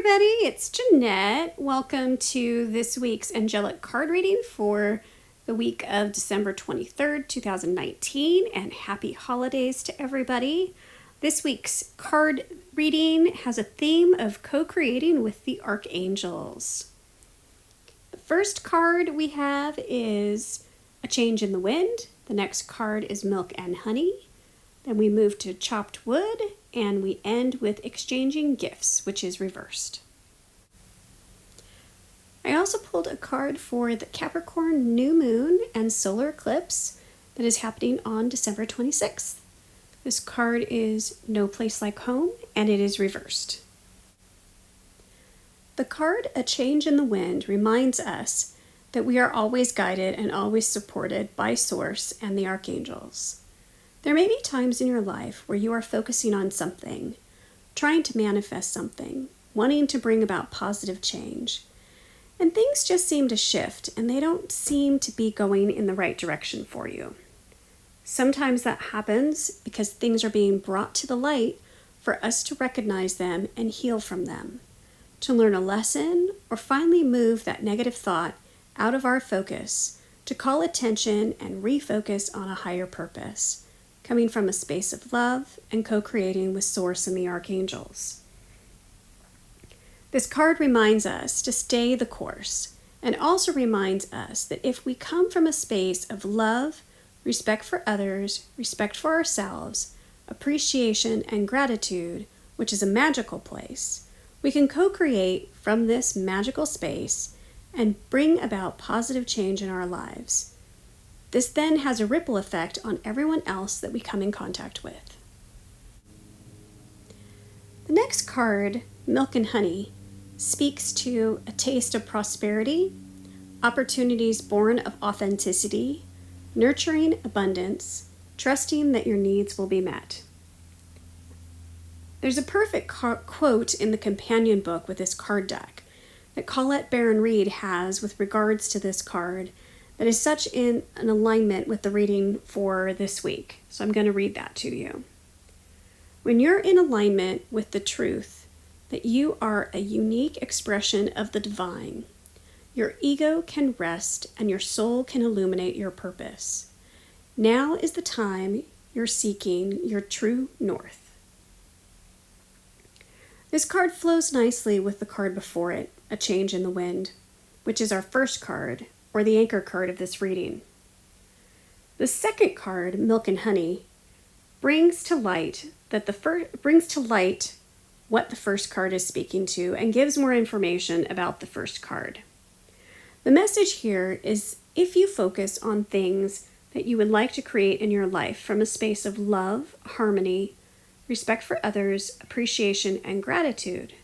everybody, it's Jeanette. Welcome to this week's Angelic card reading for the week of December 23rd, 2019, and happy holidays to everybody. This week's card reading has a theme of co-creating with the Archangels. The first card we have is A Change in the Wind. The next card is Milk and Honey. Then we move to Chopped Wood, and we end with Exchanging Gifts, which is reversed. I also pulled a card for the Capricorn new moon and solar eclipse that is happening on December 26th. This card is No Place Like Home, and it is reversed. The card A Change in the Wind reminds us that we are always guided and always supported by Source and the Archangels. There may be times in your life where you are focusing on something, trying to manifest something, wanting to bring about positive change, and things just seem to shift and they don't seem to be going in the right direction for you. Sometimes that happens because things are being brought to the light for us to recognize them and heal from them, to learn a lesson or finally move that negative thought out of our focus, to call attention and refocus on a higher purpose, coming from a space of love and co-creating with Source and the Archangels. This card reminds us to stay the course and also reminds us that if we come from a space of love, respect for others, respect for ourselves, appreciation and gratitude, which is a magical place, we can co-create from this magical space and bring about positive change in our lives. This then has a ripple effect on everyone else that we come in contact with. The next card, Milk and Honey, speaks to a taste of prosperity, opportunities born of authenticity, nurturing abundance, trusting that your needs will be met. There's a perfect quote in the companion book with this card deck that Colette Baron-Reid has with regards to this card that is such in an alignment with the reading for this week. So I'm going to read that to you. When you're in alignment with the truth that you are a unique expression of the divine, your ego can rest and your soul can illuminate your purpose. Now is the time you're seeking your true north. This card flows nicely with the card before it, A Change in the Wind, which is our first card, or the anchor card of this reading. The second card, Milk and Honey, brings to light what the first card is speaking to and gives more information about the first card. The message here is if you focus on things that you would like to create in your life from a space of love, harmony, respect for others, appreciation, and gratitude,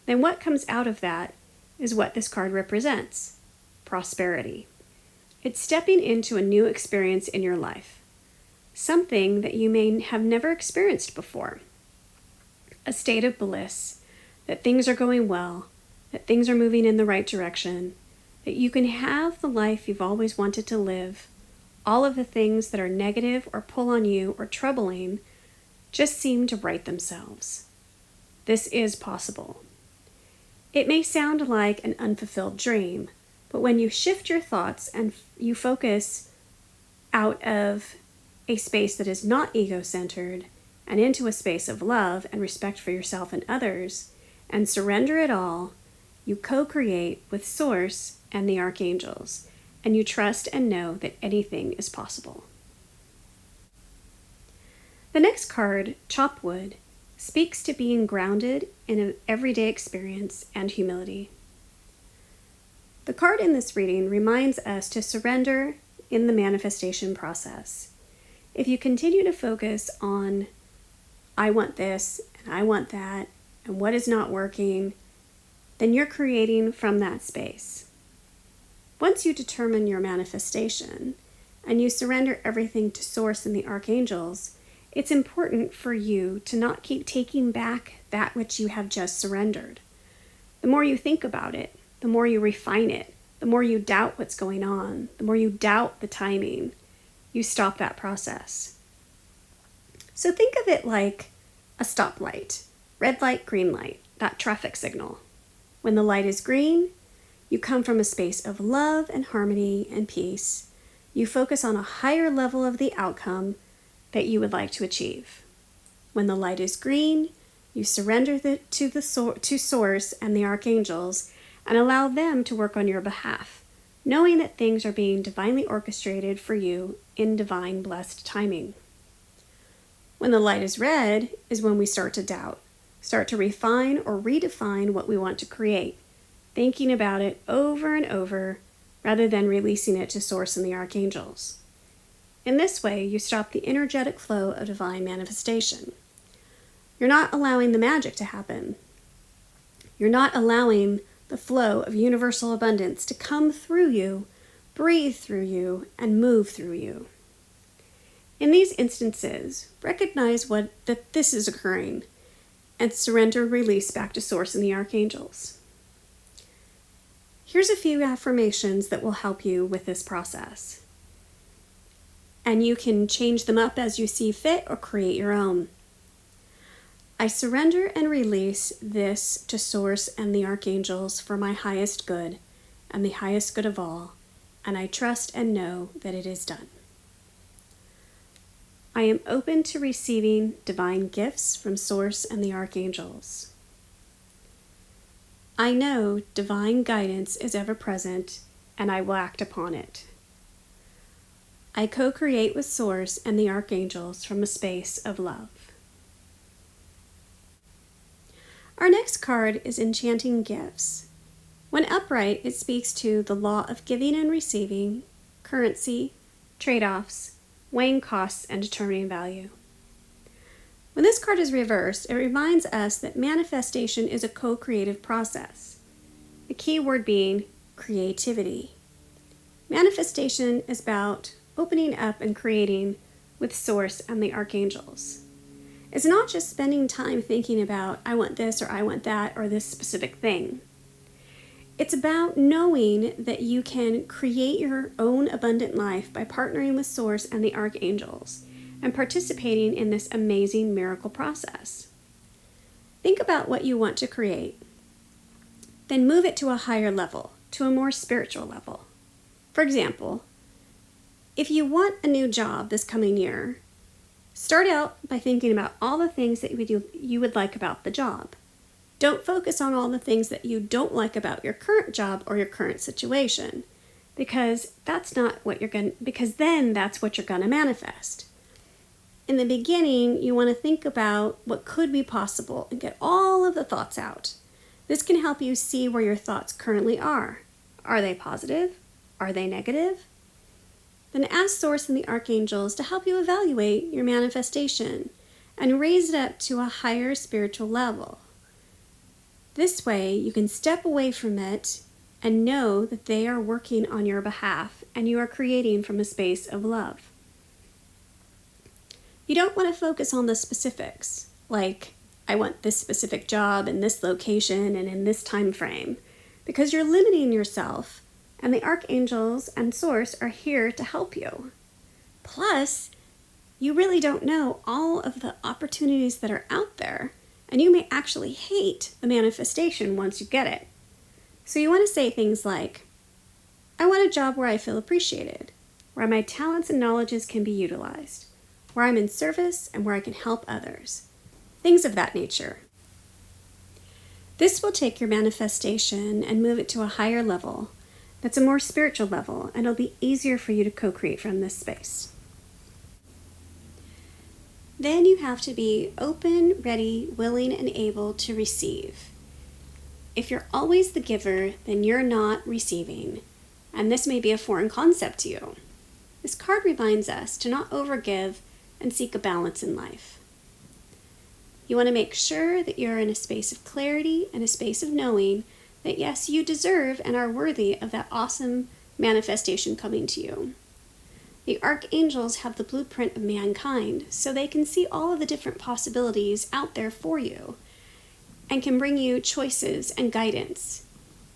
then what comes out of that is what this card represents. Prosperity. It's stepping into a new experience in your life, something that you may have never experienced before. A state of bliss, that things are going well, that things are moving in the right direction, that you can have the life you've always wanted to live. All of the things that are negative or pull on you or troubling just seem to right themselves. This is possible. It may sound like an unfulfilled dream, but when you shift your thoughts and you focus out of a space that is not ego-centered and into a space of love and respect for yourself and others and surrender it all, you co-create with Source and the Archangels, and you trust and know that anything is possible. The next card, Chopped Wood, speaks to being grounded in an everyday experience and humility. The card in this reading reminds us to surrender in the manifestation process. If you continue to focus on, I want this and I want that, and what is not working, then you're creating from that space. Once you determine your manifestation and you surrender everything to Source and the Archangels, it's important for you to not keep taking back that which you have just surrendered. The more you think about it, the more you refine it, the more you doubt what's going on, the more you doubt the timing, you stop that process. So think of it like a stoplight, red light, green light, that traffic signal. When the light is green, you come from a space of love and harmony and peace. You focus on a higher level of the outcome that you would like to achieve. When the light is green, you surrender to Source and the Archangels and allow them to work on your behalf, knowing that things are being divinely orchestrated for you in divine blessed timing. When the light is red is when we start to doubt, start to refine or redefine what we want to create, thinking about it over and over rather than releasing it to Source and the Archangels. In this way, you stop the energetic flow of divine manifestation. You're not allowing the magic to happen. You're not allowing the flow of universal abundance to come through you, breathe through you, and move through you. In these instances, recognize that this is occurring and surrender release back to Source and the Archangels. Here's a few affirmations that will help you with this process. And you can change them up as you see fit or create your own. I surrender and release this to Source and the Archangels for my highest good and the highest good of all, and I trust and know that it is done. I am open to receiving divine gifts from Source and the Archangels. I know divine guidance is ever present, and I will act upon it. I co-create with Source and the Archangels from a space of love. Our next card is Enchanting Gifts. When upright, it speaks to the law of giving and receiving, currency, trade-offs, weighing costs, and determining value. When this card is reversed, it reminds us that manifestation is a co-creative process, the key word being creativity. Manifestation is about opening up and creating with Source and the Archangels. It's not just spending time thinking about, I want this or I want that or this specific thing. It's about knowing that you can create your own abundant life by partnering with Source and the Archangels and participating in this amazing miracle process. Think about what you want to create. Then move it to a higher level, to a more spiritual level. For example, if you want a new job this coming year, start out by thinking about all the things that you would like about the job. Don't focus on all the things that you don't like about your current job or your current situation, because then that's what you're going to manifest. In the beginning, you want to think about what could be possible and get all of the thoughts out. This can help you see where your thoughts currently are. Are they positive? Are they negative? Then ask Source and the Archangels to help you evaluate your manifestation and raise it up to a higher spiritual level. This way, you can step away from it and know that they are working on your behalf and you are creating from a space of love. You don't want to focus on the specifics, like, I want this specific job in this location and in this time frame, because you're limiting yourself. And the Archangels and Source are here to help you. Plus, you really don't know all of the opportunities that are out there, and you may actually hate the manifestation once you get it. So you want to say things like, I want a job where I feel appreciated, where my talents and knowledges can be utilized, where I'm in service and where I can help others. Things of that nature. This will take your manifestation and move it to a higher level. That's a more spiritual level, and it'll be easier for you to co-create from this space. Then you have to be open, ready, willing, and able to receive. If you're always the giver, then you're not receiving, and this may be a foreign concept to you. This card reminds us to not overgive and seek a balance in life. You want to make sure that you're in a space of clarity and a space of knowing that yes, you deserve and are worthy of that awesome manifestation coming to you. The Archangels have the blueprint of mankind, so they can see all of the different possibilities out there for you and can bring you choices and guidance.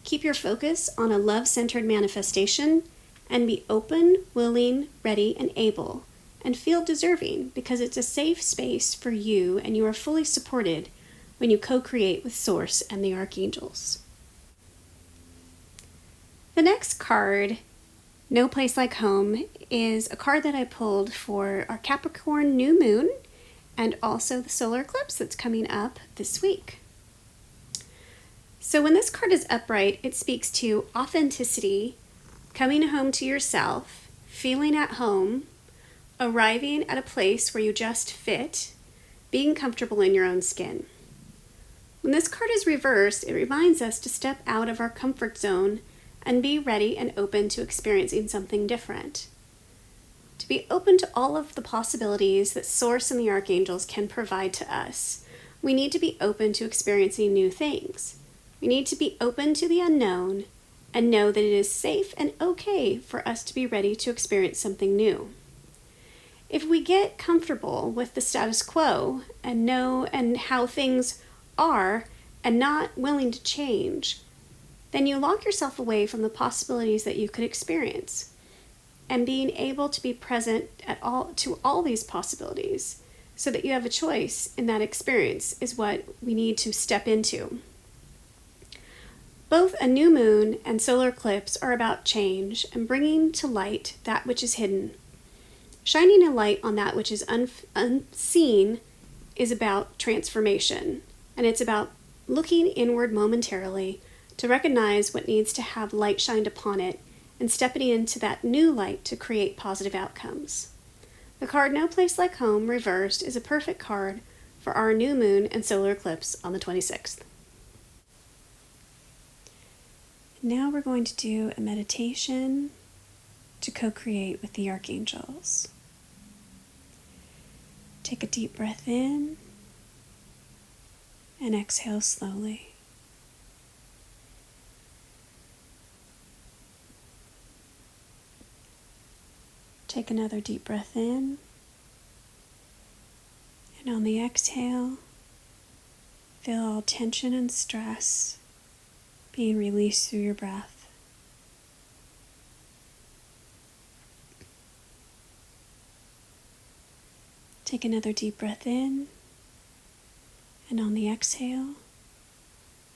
Keep your focus on a love-centered manifestation and be open, willing, ready, and able, and feel deserving because it's a safe space for you and you are fully supported when you co-create with Source and the Archangels. The next card, No Place Like Home, is a card that I pulled for our Capricorn new moon and also the solar eclipse that's coming up this week. So when this card is upright, it speaks to authenticity, coming home to yourself, feeling at home, arriving at a place where you just fit, being comfortable in your own skin. When this card is reversed, it reminds us to step out of our comfort zone and be ready and open to experiencing something different. To be open to all of the possibilities that Source and the Archangels can provide to us, we need to be open to experiencing new things. We need to be open to the unknown and know that it is safe and okay for us to be ready to experience something new. If we get comfortable with the status quo and know and how things are and not willing to change, then you lock yourself away from the possibilities that you could experience. And being able to be present to all these possibilities so that you have a choice in that experience is what we need to step into. Both a new moon and solar eclipse are about change and bringing to light that which is hidden. Shining a light on that which is unseen is about transformation, and it's about looking inward momentarily to recognize what needs to have light shined upon it and stepping into that new light to create positive outcomes. The card No Place Like Home reversed is a perfect card for our new moon and solar eclipse on the 26th. Now we're going to do a meditation to co-create with the Archangels. Take a deep breath in and exhale slowly. Take another deep breath in, and on the exhale, feel all tension and stress being released through your breath. Take another deep breath in, and on the exhale,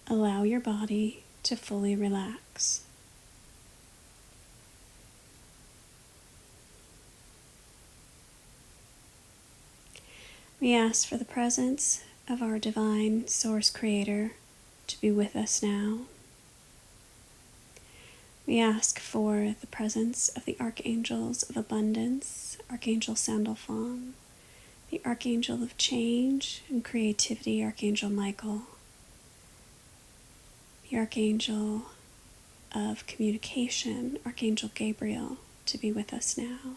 allow your body to fully relax. We ask for the presence of our divine source creator to be with us now. We ask for the presence of the archangels of abundance, Archangel Sandalphon, the Archangel of Change and Creativity, Archangel Michael, the Archangel of Communication, Archangel Gabriel, to be with us now.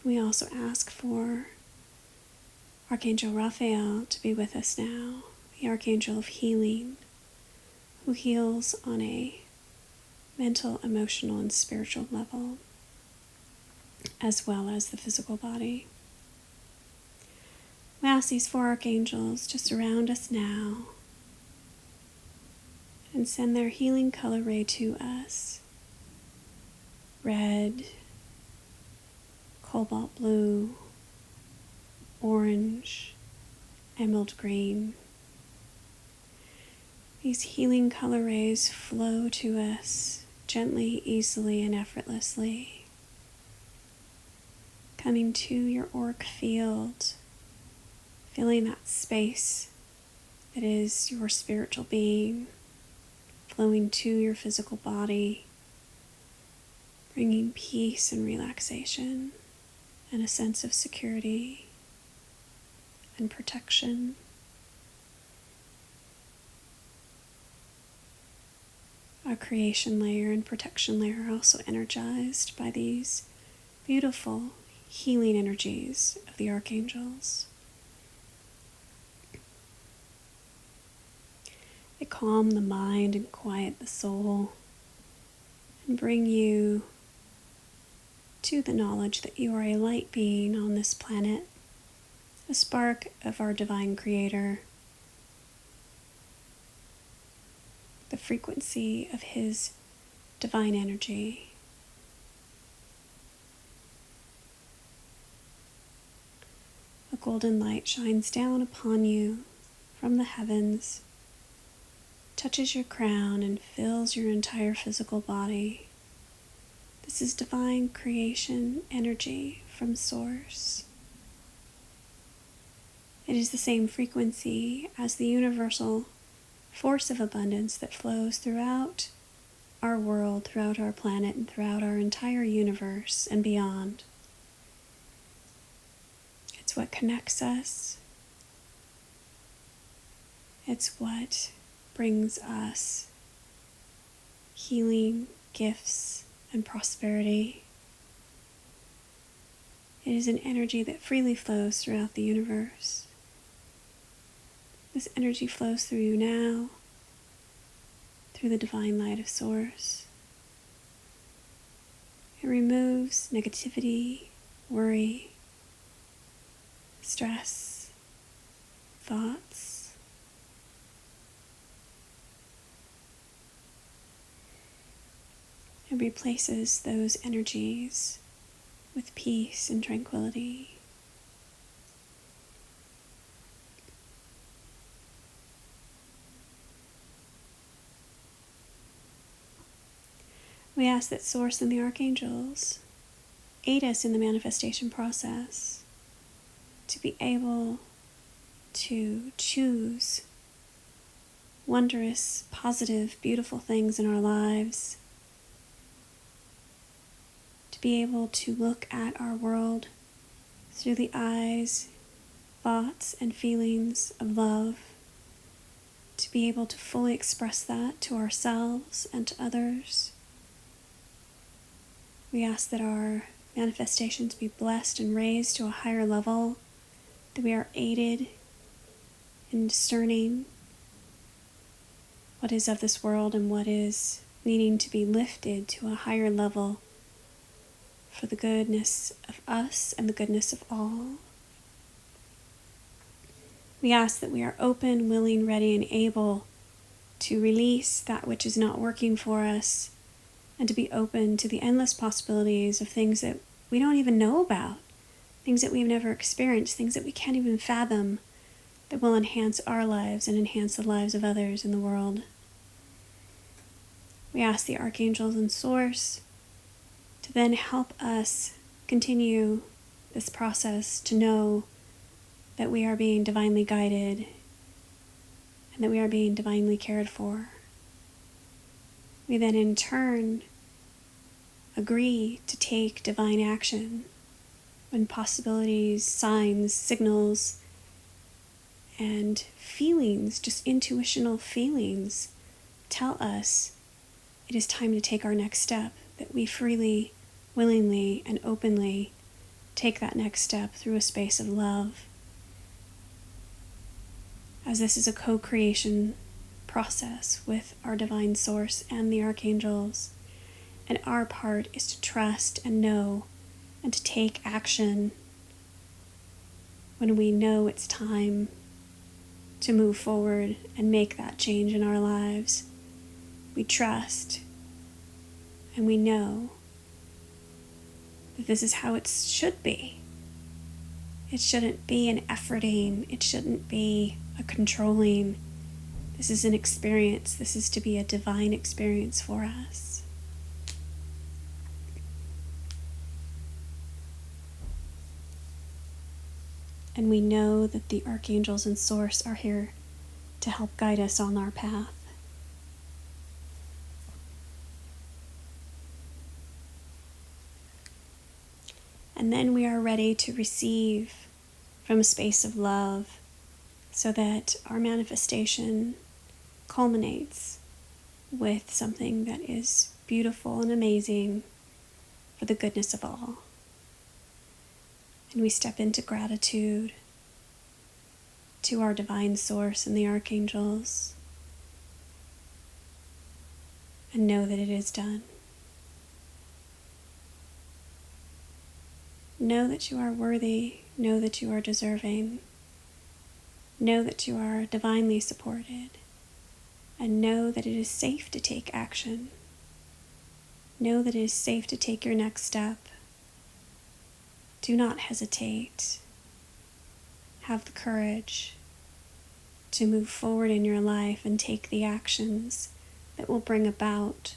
We also ask for Archangel Raphael to be with us now, the Archangel of Healing, who heals on a mental, emotional, and spiritual level, as well as the physical body. We ask these four archangels to surround us now and send their healing color ray to us. Red, cobalt blue, orange, emerald green. These healing color rays flow to us gently, easily, and effortlessly, coming to your auric field, filling that space that is your spiritual being, flowing to your physical body, bringing peace and relaxation and a sense of security and protection. Our creation layer and protection layer are also energized by these beautiful healing energies of the archangels. They calm the mind and quiet the soul and bring you to the knowledge that you are a light being on this planet, a spark of our divine creator, the frequency of his divine energy. A golden light shines down upon you from the heavens touches your crown and fills your entire physical body. This is divine creation energy from Source. It is the same frequency as the universal force of abundance that flows throughout our world, throughout our planet, and throughout our entire universe and beyond. It's what connects us. It's what brings us healing, gifts, and prosperity. It is an energy that freely flows throughout the universe. This energy flows through you now, through the divine light of Source. It removes negativity, worry, stress, thoughts. It replaces those energies with peace and tranquility. We ask that Source and the Archangels aid us in the manifestation process to be able to choose wondrous, positive, beautiful things in our lives, to be able to look at our world through the eyes, thoughts, and feelings of love, to be able to fully express that to ourselves and to others. We ask that our manifestations be blessed and raised to a higher level, that we are aided in discerning what is of this world and what is needing to be lifted to a higher level for the goodness of us and the goodness of all. We ask that we are open, willing, ready, and able to release that which is not working for us, and to be open to the endless possibilities of things that we don't even know about, things that we've never experienced, things that we can't even fathom, that will enhance our lives and enhance the lives of others in the world. We ask the Archangels and Source to then help us continue this process, to know that we are being divinely guided and that we are being divinely cared for. We then in turn agree to take divine action when possibilities, signs, signals, and feelings, just intuitional feelings, tell us it is time to take our next step, that we freely, willingly, and openly take that next step through a space of love. As this is a co-creation process with our divine Source and the Archangels, and our part is to trust and know and to take action when we know it's time to move forward and make that change in our lives. We trust and we know that this is how it should be. It shouldn't be an efforting, it shouldn't be a controlling. This is an experience. This is to be a divine experience for us. And we know that the Archangels and Source are here to help guide us on our path. And then we are ready to receive from a space of love so that our manifestation culminates with something that is beautiful and amazing for the goodness of all. And we step into gratitude to our divine Source and the Archangels and know that it is done. Know that you are worthy. Know that you are deserving. Know that you are divinely supported. And know that it is safe to take action. Know that it is safe to take your next step. Do not hesitate. Have the courage. to move forward in your life and take the actions that will bring about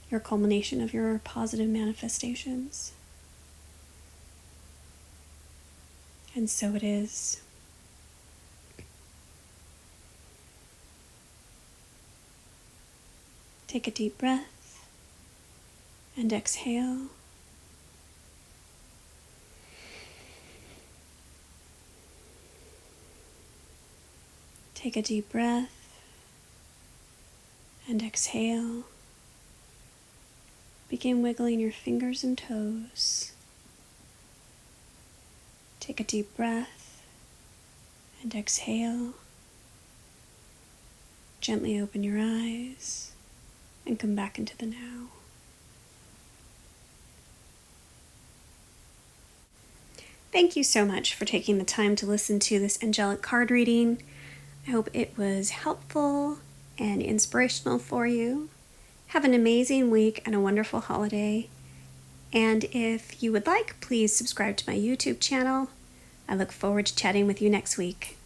your culmination of your positive manifestations. And so it is. Take a deep breath and exhale. Take a deep breath and exhale. Begin wiggling your fingers and toes. Take a deep breath and exhale. Gently open your eyes and come back into the now. Thank you so much for taking the time to listen to this angelic card reading. I hope it was helpful and inspirational for you. Have an amazing week and a wonderful holiday. And if you would like, please subscribe to my YouTube channel. I look forward to chatting with you next week.